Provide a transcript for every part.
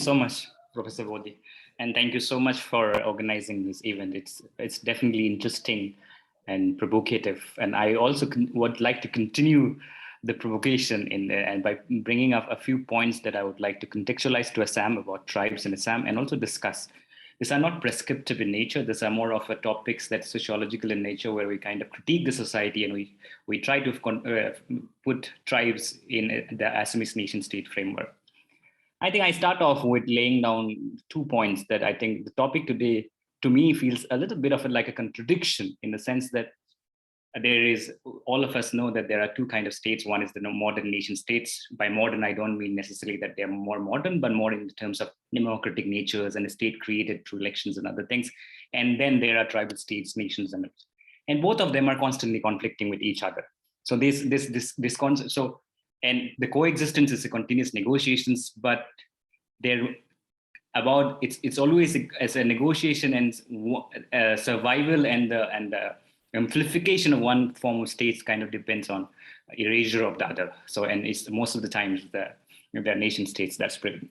So much, Professor Bodhi, and thank you so much for organizing this event. It's definitely interesting and provocative, and I also would like to continue the provocation and by bringing up a few points that I would like to contextualize to Assam about tribes in Assam and also discuss. These are not prescriptive in nature. These are more of a topics that's sociological in nature, where we kind of critique the society and we try to put tribes in the Assamese nation state framework. I think I start off with laying down 2 points that I think the topic today, to me, feels a little bit of like a contradiction in the sense that there is, all of us know that there are two kinds of states. One is the modern nation states. By modern, I don't mean necessarily that they're more modern, but more in terms of democratic natures and a state created through elections and other things. And then there are tribal states, nations, and both of them are constantly conflicting with each other. So this concept. So and the coexistence is a continuous negotiations, but they're about it's always as a negotiation and survival and the amplification of one form of states kind of depends on erasure of the other. So and it's most of the times the nation states that's present.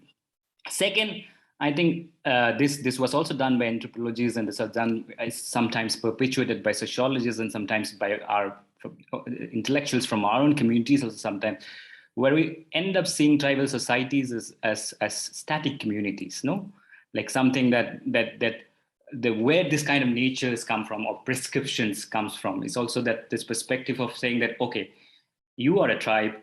Second, I think this was also done by anthropologists, and this was done sometimes perpetuated by sociologists and sometimes by our intellectuals from our own communities also sometimes, where we end up seeing tribal societies as static communities, no? Like something that the where this kind of natures come from or prescriptions comes from is also that this perspective of saying that, okay, you are a tribe,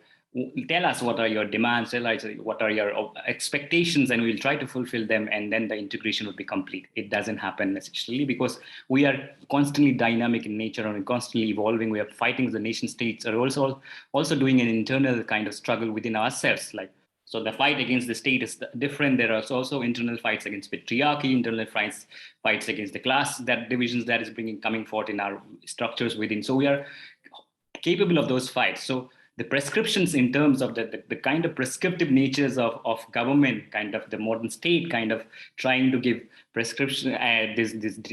tell us what are your demands, tell us what are your expectations, and we'll try to fulfill them, and then the integration will be complete. It doesn't happen necessarily because we are constantly dynamic in nature and constantly evolving. We are fighting. The nation states are also doing an internal kind of struggle within ourselves. Like, so the fight against the state is different. There are also internal fights against patriarchy, internal fights against the class that divisions that is coming forth in our structures within. So we are capable of those fights. So the prescriptions in terms of the kind of prescriptive natures of government, kind of the modern state kind of trying to give prescription, this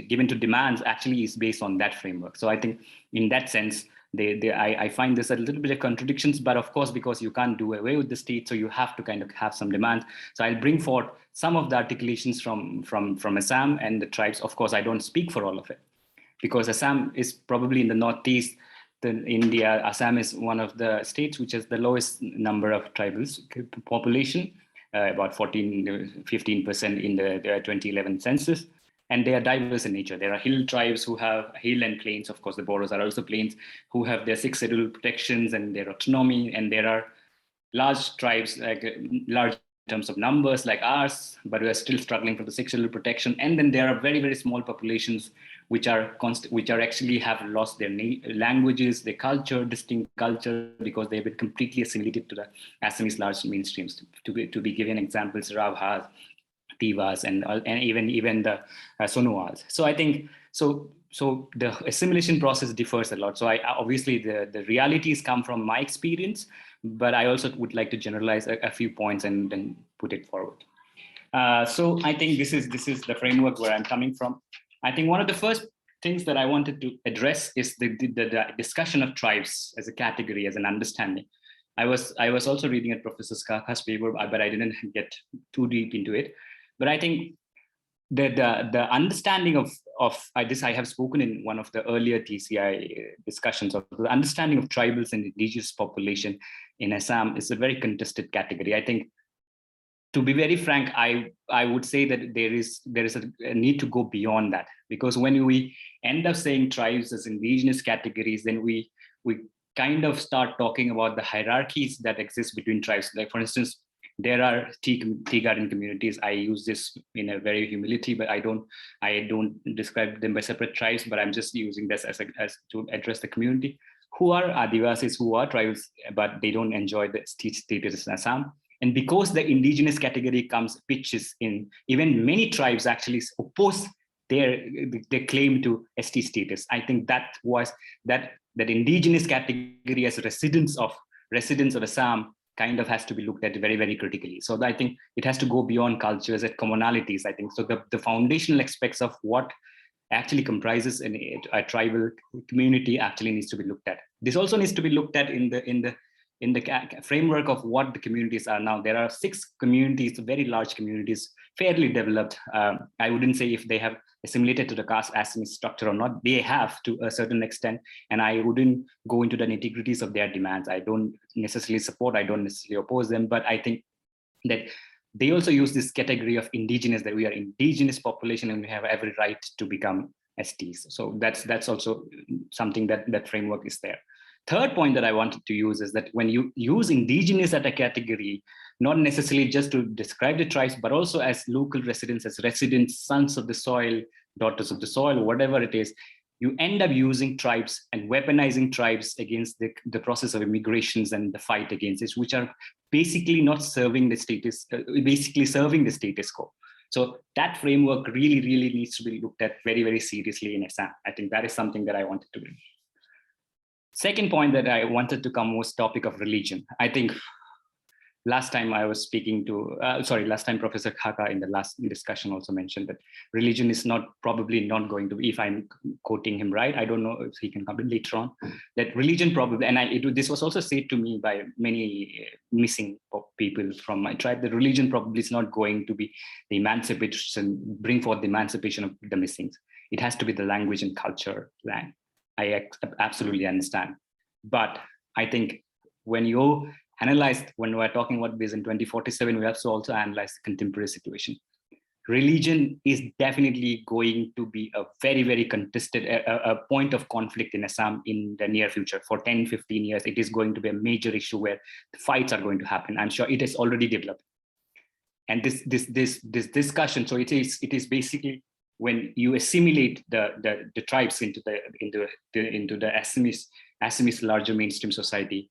given to demands actually is based on that framework. So I think in that sense, I find this a little bit of contradictions, but of course, because you can't do away with the state, so you have to kind of have some demands. So I'll bring forth some of the articulations from Assam and the tribes. Of course, I don't speak for all of it, because Assam is probably in the northeast. In India, Assam is one of the states which has the lowest number of tribals population, about 15% in the 2011 census. And they are diverse in nature. There are hill tribes who have hill and plains. Of course, the Boros are also plains, who have their 6 scheduled protections and their autonomy. And there are large tribes, like large in terms of numbers like ours, but we are still struggling for the 6 scheduled protection. And then there are very, very small populations which are actually have lost their languages, their culture, distinct culture, because they've been completely assimilated to the Assamese large mainstreams. To be given examples, Ravhas, Tivas, and even the Sonoas. So I think so the assimilation process differs a lot. So I obviously the realities come from my experience, but I also would like to generalize a few points and then put it forward. So I think this is the framework where I'm coming from. I think one of the first things that I wanted to address is the discussion of tribes as a category, as an understanding. I was also reading at Professor Kaka's paper, but I didn't get too deep into it. But I think the understanding of this, I have spoken in one of the earlier TCI discussions of the understanding of tribals and indigenous population in Assam is a very contested category. I think, to be very frank, I would say that there is a need to go beyond that, because when we end up saying tribes as indigenous categories, then we kind of start talking about the hierarchies that exist between tribes. Like, for instance, there are tea garden communities. I use this in a very humility, but I don't describe them by separate tribes, but I'm just using this as to address the community who are Adivasis, who are tribes, but they don't enjoy the status in Assam. And because the indigenous category pitches in, even many tribes actually oppose their claim to ST status. I think that indigenous category as residents of Assam kind of has to be looked at very, very critically. So I think it has to go beyond cultures and commonalities. I think so. The foundational aspects of what actually comprises a tribal community actually needs to be looked at. This also needs to be looked at in in the framework of what the communities are now, there are 6 communities, very large communities, fairly developed. I wouldn't say if they have assimilated to the caste assimilation structure or not. They have to a certain extent, and I wouldn't go into the nitty-gritties of their demands. I don't necessarily support, I don't necessarily oppose them, but I think that they also use this category of indigenous, that we are indigenous population and we have every right to become STs. So that's also something that framework is there. Third point that I wanted to use is that when you use indigenous as a category, not necessarily just to describe the tribes, but also as local residents, as residents, sons of the soil, daughters of the soil, whatever it is, you end up using tribes and weaponizing tribes against the process of immigrations and the fight against this, which are basically not serving the status, basically serving the status quo. So that framework really, really needs to be looked at very, very seriously in Assam. I think that is something that I wanted to bring. Second point that I wanted to come was topic of religion. I think last time I was speaking to, last time Professor Khaka in the last discussion also mentioned that religion is probably not going to be, if I'm quoting him right, I don't know if he can come in later on, that religion probably, and this was also said to me by many missing people from my tribe, that religion probably is not going to be the emancipation, bring forth the emancipation of the missings. It has to be the language and culture land. I absolutely understand. But I think when you analyze, when we're talking about Vision 2047, we have to also analyze the contemporary situation. Religion is definitely going to be a very, very contested, a point of conflict in Assam in the near future. For 10, 15 years, it is going to be a major issue where the fights are going to happen. I'm sure it has already developed. And this discussion, so it is basically when you assimilate the tribes into the Assamese larger mainstream society,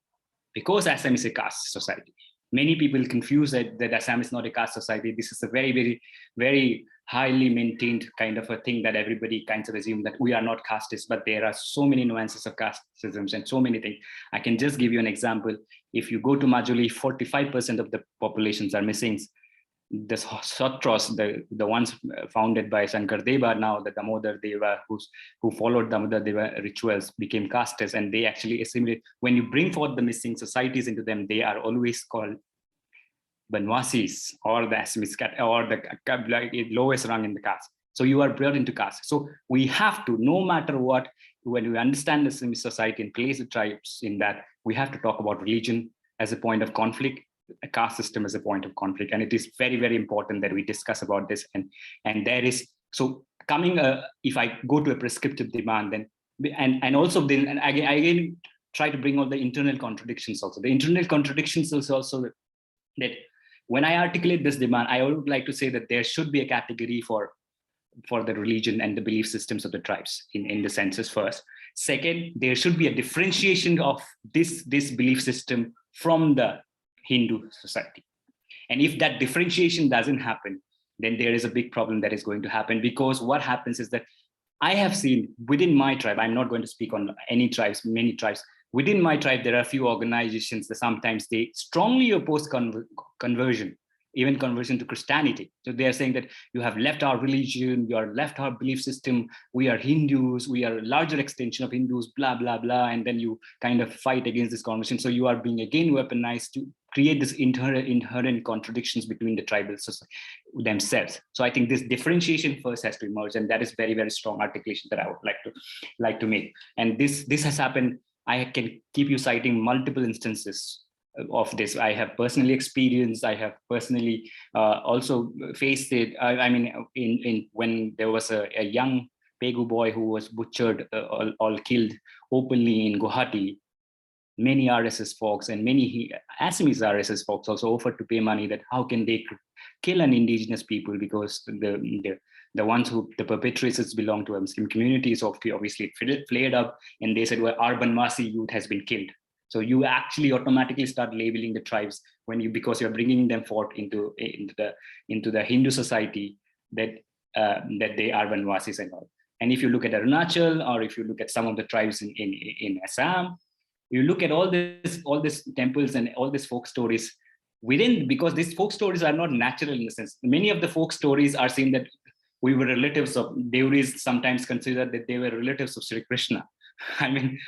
because Assam is a caste society. Many people confuse that Assam is not a caste society. This is a very, very, very highly maintained kind of a thing that everybody kind of assume that we are not castes, but there are so many nuances of casteism and so many things. I can just give you an example. If you go to Majuli, 45% of the populations are missing. The Sotros, the ones founded by Shankardeva, now the Damodar Deva, who followed Damodar Deva rituals, became castes, and they actually assimilate. When you bring forth the missing societies into them, they are always called Banwasis or the Assamese or the lowest rung in the caste. So you are brought into caste. So we have to, no matter what, when we understand the Assamese society and place the tribes in that, we have to talk about religion as a point of conflict, a caste system as a point of conflict. And it is very, very important that we discuss about this. And there is, so coming, if I go to a prescriptive demand, then, and also then, and again, try to bring all the internal contradictions also. The internal contradictions is also that when I articulate this demand, I would like to say that there should be a category for the religion and the belief systems of the tribes in the census first. Second, there should be a differentiation of this belief system from the Hindu society. And if that differentiation doesn't happen, then there is a big problem that is going to happen, because what happens is that I have seen within my tribe, I'm not going to speak on any tribes, many tribes, within my tribe, there are a few organizations that sometimes they strongly oppose conversion, even conversion to Christianity. So they are saying that you have left our religion, you are left our belief system, we are Hindus, we are a larger extension of Hindus, blah, blah, blah. And then you kind of fight against this conversion. So you are being again weaponized to create this inherent contradictions between the tribals themselves. So I think this differentiation first has to emerge. And that is very, very strong articulation that I would like to make. And this has happened. I can keep you citing multiple instances of this. I have personally experienced, I have personally also faced it. I mean, in when there was a young Pegu boy who was butchered, all killed openly in Guwahati, many RSS folks and many Assamese RSS folks also offered to pay money that how can they kill an indigenous people, because the ones who the perpetrators belong to a Muslim community. So obviously it flared up, and they said, well, our Banwasi youth has been killed. So you actually automatically start labeling the tribes because you're bringing them forth into the Hindu society that they are Banwasis and all. And if you look at Arunachal, or if you look at some of the tribes in Assam, you look at all these temples and all these folk stories because these folk stories are not natural in the sense. Many of the folk stories are saying that we were relatives of, Deoris sometimes consider that they were relatives of Sri Krishna. I mean,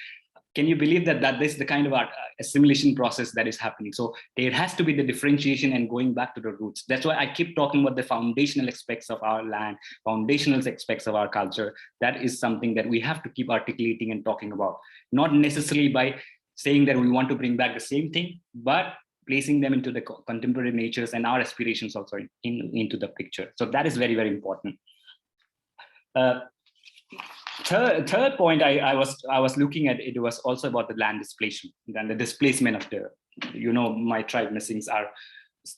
can you believe that this is the kind of assimilation process that is happening? So there has to be the differentiation and going back to the roots. That's why I keep talking about the foundational aspects of our land, foundational aspects of our culture. That is something that we have to keep articulating and talking about, not necessarily by saying that we want to bring back the same thing, but placing them into the contemporary natures and our aspirations also into the picture. So that is very, very important. Third point I was looking at, it was also about the land displacement and the displacement of the, my tribe Missings are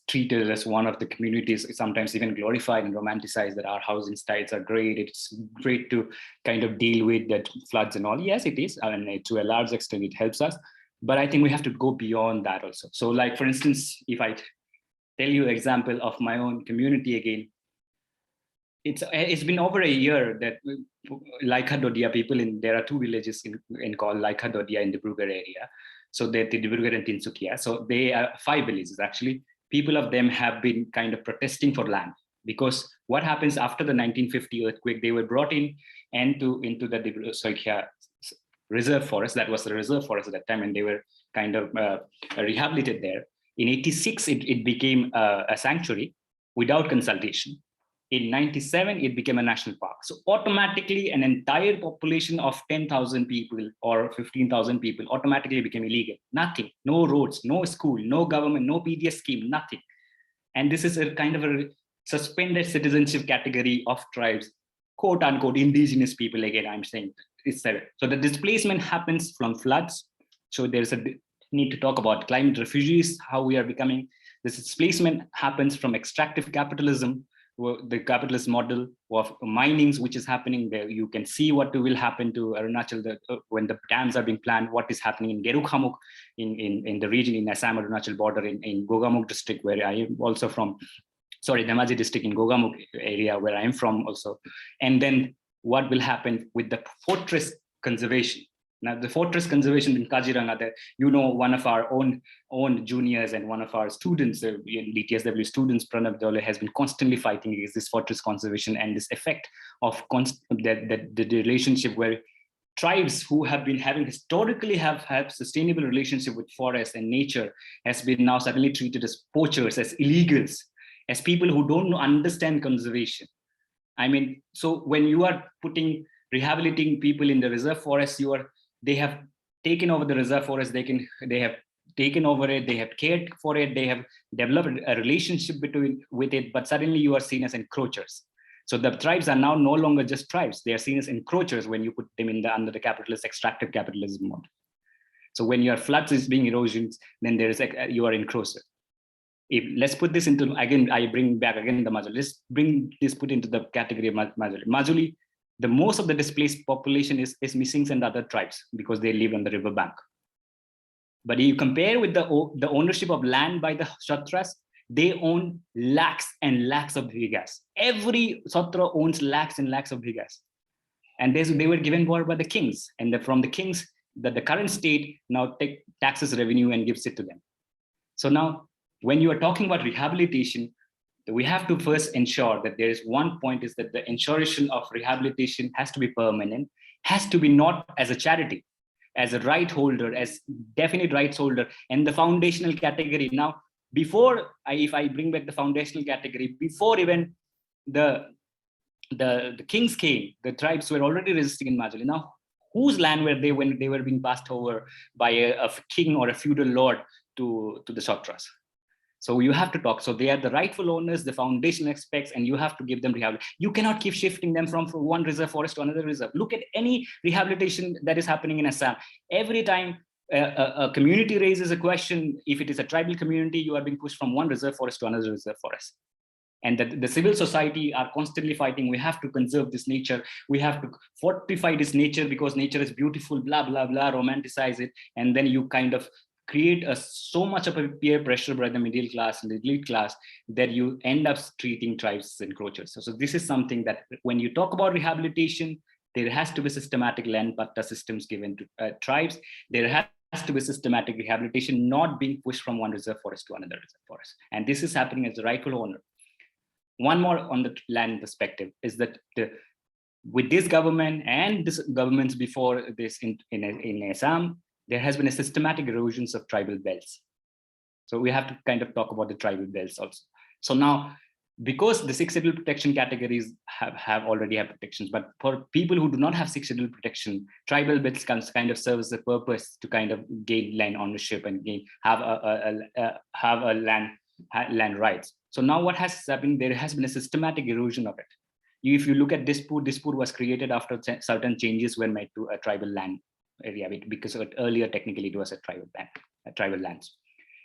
treated as one of the communities, sometimes even glorified and romanticized, that our housing styles are great. It's great to kind of deal with that floods and all. Yes, it is. I mean, to a large extent, it helps us. But I think we have to go beyond that also. So like, for instance, if I tell you an example of my own community again, it's been over a year that Laikha Dodia people there are two villages in called Laikha Dodia in the Dibrugarh area. So they're the Dibrugarh and Tinsukia. So they are 5 villages actually. People of them have been kind of protesting for land, because what happens after the 1950 earthquake, they were brought into the Dibrugarh reserve forest. That was the reserve forest at that time, and they were kind of rehabilitated there. In 86, it became a sanctuary without consultation. In 97, it became a national park. So automatically an entire population of 10,000 people or 15,000 people automatically became illegal. Nothing, no roads, no school, no government, no PDS scheme, nothing. And this is a kind of a suspended citizenship category of tribes, quote unquote, indigenous people. Again, I'm saying it's so the displacement happens from floods. So there's a need to talk about climate refugees, how we are becoming. This displacement happens from extractive capitalism, the capitalist model of minings, which is happening there. You can see what will happen to Arunachal when the dams are being planned, what is happening in Gerukhamuk, in the region in Assam Arunachal border, in Gogamuk district, where I am also from, sorry, Dhemaji district in Gogamuk area, where I am from also. And then what will happen with the fortress conservation. Now, the fortress conservation in Kaziranga, that one of our own juniors and one of our students, DTSW students, Pranab Dole, has been constantly fighting against this fortress conservation and this effect of the relationship where tribes who have been historically have sustainable relationship with forest and nature has been now suddenly treated as poachers, as illegals, as people who don't understand conservation. I mean, so when you are rehabilitating people in the reserve forest, they have taken over the reserve forest, they have taken over it, they have cared for it, they have developed a relationship with it, but suddenly you are seen as encroachers. So the tribes are now no longer just tribes, they are seen as encroachers when you put them under the capitalist, extractive capitalism model. So when your floods is being erosions, then you are encroacher. Let's put this into, again, I bring back again the Majuli. Let's put into the category of Majuli. Majuli, the most of the displaced population is Missings and other tribes because they live on the riverbank. But you compare with the ownership of land by the Kshatras, they own lakhs and lakhs of bighas. Every Satra owns lakhs and lakhs of bighas. And they were given by the kings. And from the kings, the current state now taxes revenue and gives it to them. So now, when you are talking about rehabilitation, we have to first ensure that there is one point is that the ensuration of rehabilitation has to be permanent, has to be not as a charity, as a right holder, as definite rights holder, and the foundational category. Now, if I bring back the foundational category, before even the kings came, the tribes were already resisting in Majuli. Now, whose land were they when they were being passed over by a king or a feudal lord to the Kshatras? So you have to talk. So they are the rightful owners, the foundational aspects, and you have to give them rehabilitation. You cannot keep shifting them from one reserve forest to another reserve. Look at any rehabilitation that is happening in Assam. Every time a community raises a question, if it is a tribal community, you are being pushed from one reserve forest to another reserve forest. And the civil society are constantly fighting. We have to conserve this nature. We have to fortify this nature because nature is beautiful, blah, blah, blah, romanticize it. And then you kind of create so much of a peer pressure by the middle class and the elite class that you end up treating tribes as encroachers. So this is something that when you talk about rehabilitation, there has to be systematic land patta systems given to tribes. There has to be systematic rehabilitation, not being pushed from one reserve forest to another reserve forest. And this is happening as the rightful owner. One more on the land perspective is that with this government and this governments before this in Assam, there has been a systematic erosions of tribal belts. So we have to kind of talk about the tribal belts also. So now, because the six schedule protection categories have already have protections, but for people who do not have six schedule protection, tribal belts can kind of serve as a purpose to kind of gain land ownership and have a land rights. So now what has happened? There has been a systematic erosion of it. If you look at Dispur was created after certain changes were made to a tribal land area, because earlier technically it was a tribal lands.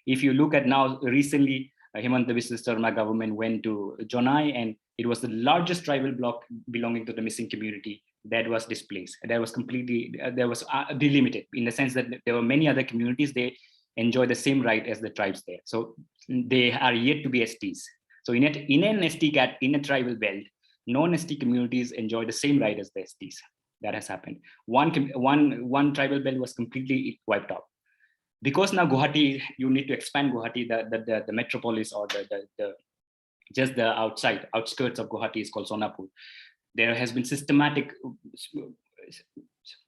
If you look at now recently, Hemanta Biswa Sarma government went to Jonai, and it was the largest tribal block belonging to the missing community that was displaced. That was completely, there was delimited in the sense that there were many other communities, they enjoy the same right as the tribes there. So they are yet to be STs. So in an ST cat, in a tribal belt, non-ST communities enjoy the same right as the STs. That has happened. One tribal belt was completely wiped out. Because now Guwahati, you need to expand Guwahati, the metropolis, or just the outskirts of Guwahati is called Sonapur. There has been systematic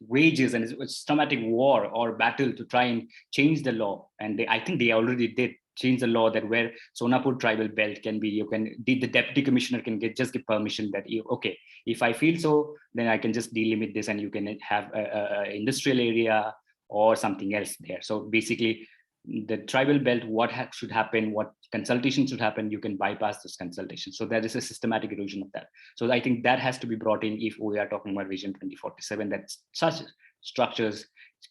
wages and systematic war or battle to try and change the law. And I think they already did change the law that where Sonapur tribal belt can be, the deputy commissioner can just give permission that, okay, if I feel so, then I can just delimit this and you can have a industrial area or something else there. So basically, the tribal belt, what should happen, what consultation should happen, you can bypass this consultation. So that is a systematic erosion of that. So I think that has to be brought in if we are talking about Vision 2047, that such structures,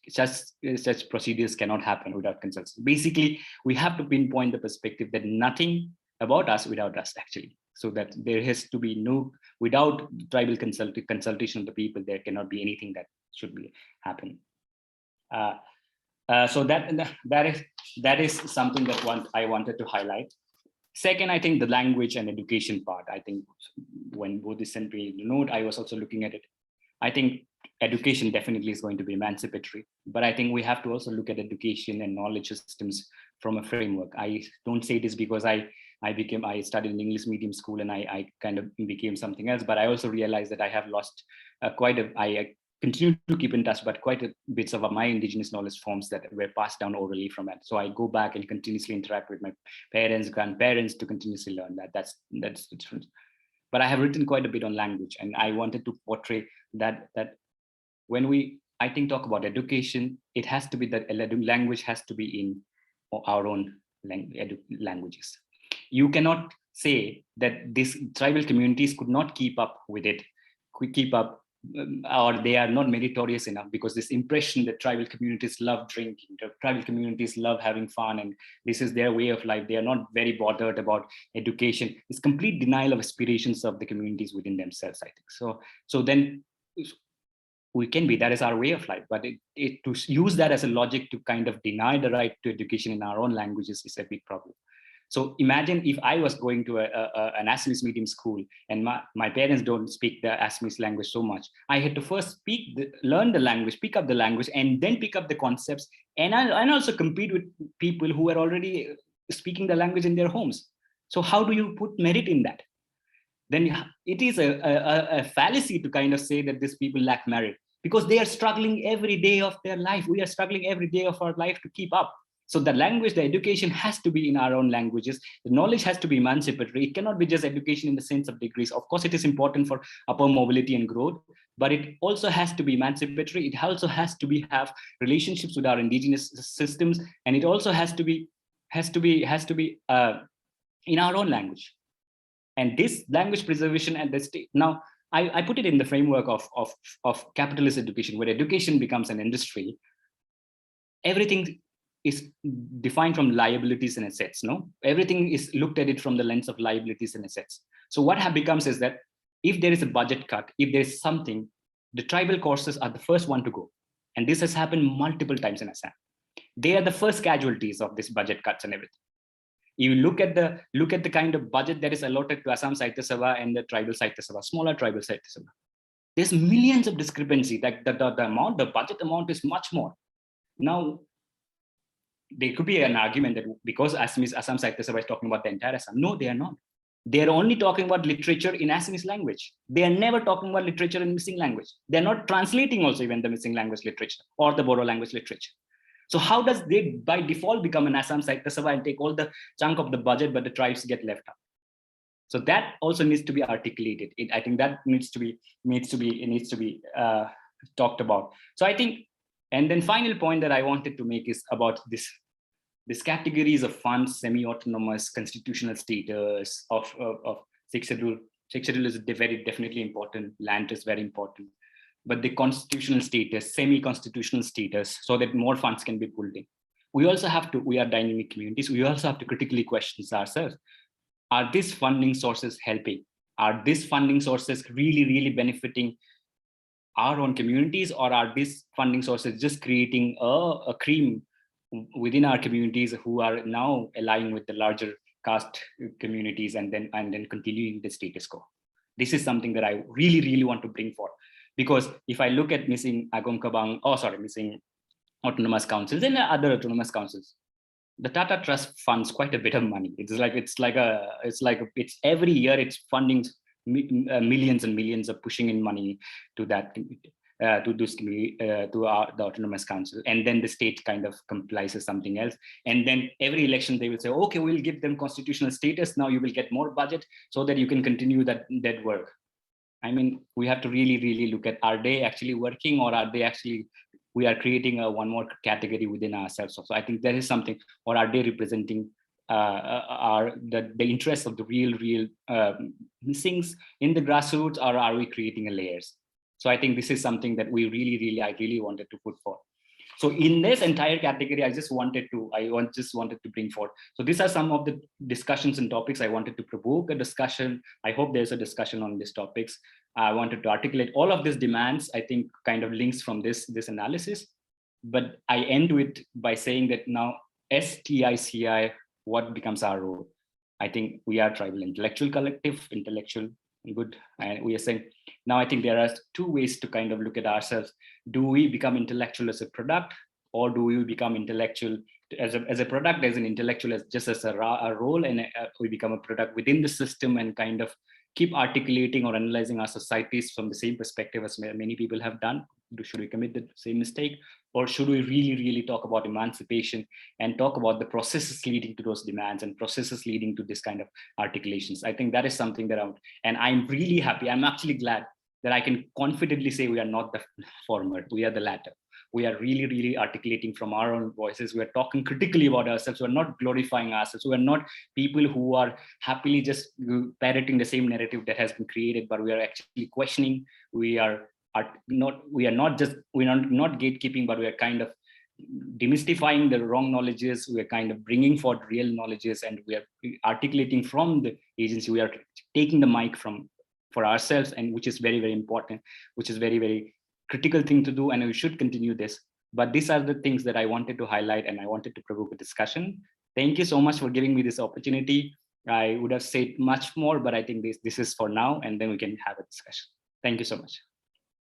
such procedures cannot happen without consultation. Basically, we have to pinpoint the perspective that nothing about us without us, actually. So that there has to be no, without tribal consultation of the people, there cannot be anything that should be happening. So that is something that I wanted to highlight. Second, I think the language and education part. I think when both is sent me the note, I was also looking at it. I think education definitely is going to be emancipatory, but I think we have to also look at education and knowledge systems from a framework. I don't say this because I studied in English medium school and I kind of became something else, but I also realized that I have lost I continue to keep in touch, but quite a bits of my indigenous knowledge forms that were passed down orally from it. So I go back and continuously interact with my parents, grandparents to continuously learn that. That's the difference. But I have written quite a bit on language, and I wanted to portray that when we, I think, talk about education, it has to be that language has to be in our own languages. You cannot say that these tribal communities could not keep up with it, or they are not meritorious enough, because this impression that tribal communities love drinking, tribal communities love having fun, and this is their way of life, they are not very bothered about education, is complete denial of aspirations of the communities within themselves, I think. So then we can be, that is our way of life, but to use that as a logic to kind of deny the right to education in our own languages is a big problem. So imagine if I was going to an Assamese medium school and my parents don't speak the Assamese language so much. I had to first learn the language, pick up the language, and then pick up the concepts, and also compete with people who are already speaking the language in their homes. So how do you put merit in that? Then it is a fallacy to kind of say that these people lack merit, because they are struggling every day of their life. We are struggling every day of our life to keep up. So the language, the education has to be in our own languages. The knowledge has to be emancipatory. It cannot be just education in the sense of degrees. Of course, it is important for upper mobility and growth, but it also has to be emancipatory. It also has to have relationships with our indigenous systems, and it also has to be in our own language. And this language preservation at the state, now I put it in the framework of capitalist education, where education becomes an industry. Everything is defined from liabilities and assets. No, everything is looked at it from the lens of liabilities and assets. So what becomes is that if there is a budget cut, if there's something, the tribal courses are the first one to go. And this has happened multiple times in Assam. They are the first casualties of this budget cuts and everything. You look at the kind of budget that is allotted to Assam Sahitya Sabha and the tribal Sahitya Sabha, smaller tribal Sahitya Sabha. There's millions of discrepancy. That the budget amount is much more. Now, there could be an argument that because Assam Sahitya Sabha is talking about the entire Assam. No, they are not. They are only talking about literature in Assamese language. They are never talking about literature in missing language. They are not translating also even the missing language literature or the Bodo language literature. So how does they by default become an Assam Sahitya Sabha and take all the chunk of the budget, but the tribes get left out? So that also needs to be articulated. I think that needs to be talked about. So I think, and then final point that I wanted to make is about this categories of funds, semi-autonomous, constitutional status of sixth schedule. Sixth schedule is very definitely important. Land is very important, but the constitutional status, semi-constitutional status, so that more funds can be pulled in. We also have to. We are dynamic communities. We also have to critically question ourselves. Are these funding sources helping? Are these funding sources really benefiting our own communities, or are these funding sources just creating a cream within our communities who are now aligning with the larger caste communities and then continuing the status quo? This is something that I really want to bring forth, because if I look at missing Agong Kabang, missing autonomous councils and other autonomous councils, the Tata Trust funds quite a bit of money. It's every year it's funding millions and millions of pushing in money to that to this the autonomous council, and then the state kind of complies with something else, and then every election they will say, okay, we'll give them constitutional status, now you will get more budget so that you can continue that work. I mean, we have to really look at, are they actually working, or are they actually, we are creating one more category within ourselves? So I think there is something, or are they representing the interests of the real missings in the grassroots, or are we creating a layers? So I think this is something that we I really wanted to put forth. So in this entire category, I just wanted to bring forth. So these are some of the discussions and topics I wanted to provoke a discussion. I hope there's a discussion on these topics. I wanted to articulate all of these demands, I think kind of links from this analysis. But I end with by saying that now as TICI, what becomes our role? I think we are tribal intellectual collective, intellectual good. And we are saying, now I think there are two ways to kind of look at ourselves. Do we become intellectual as a product, or do we become intellectual as a product, as an intellectual, as just as a role, and we become a product within the system and kind of keep articulating or analyzing our societies from the same perspective as many people have done? Should we commit the same mistake, or should we really talk about emancipation and talk about the processes leading to those demands and processes leading to this kind of articulations? I think that is something that I'm really happy. I'm actually glad that I can confidently say we are not the former, we are the latter. We are really articulating from our own voices. We are talking critically about ourselves. We're not glorifying ourselves. We're not people who are happily just parroting the same narrative that has been created, but we are actually questioning. We are not gatekeeping, but we are kind of demystifying the wrong knowledges. We are kind of bringing forth real knowledges, and we are articulating from the agency. We are taking the mic for ourselves, and which is very important, which is very critical thing to do, and we should continue this. But these are the things that I wanted to highlight, and I wanted to provoke a discussion. Thank you so much for giving me this opportunity. I would have said much more, but I think this is for now, and then we can have a discussion. Thank you so much.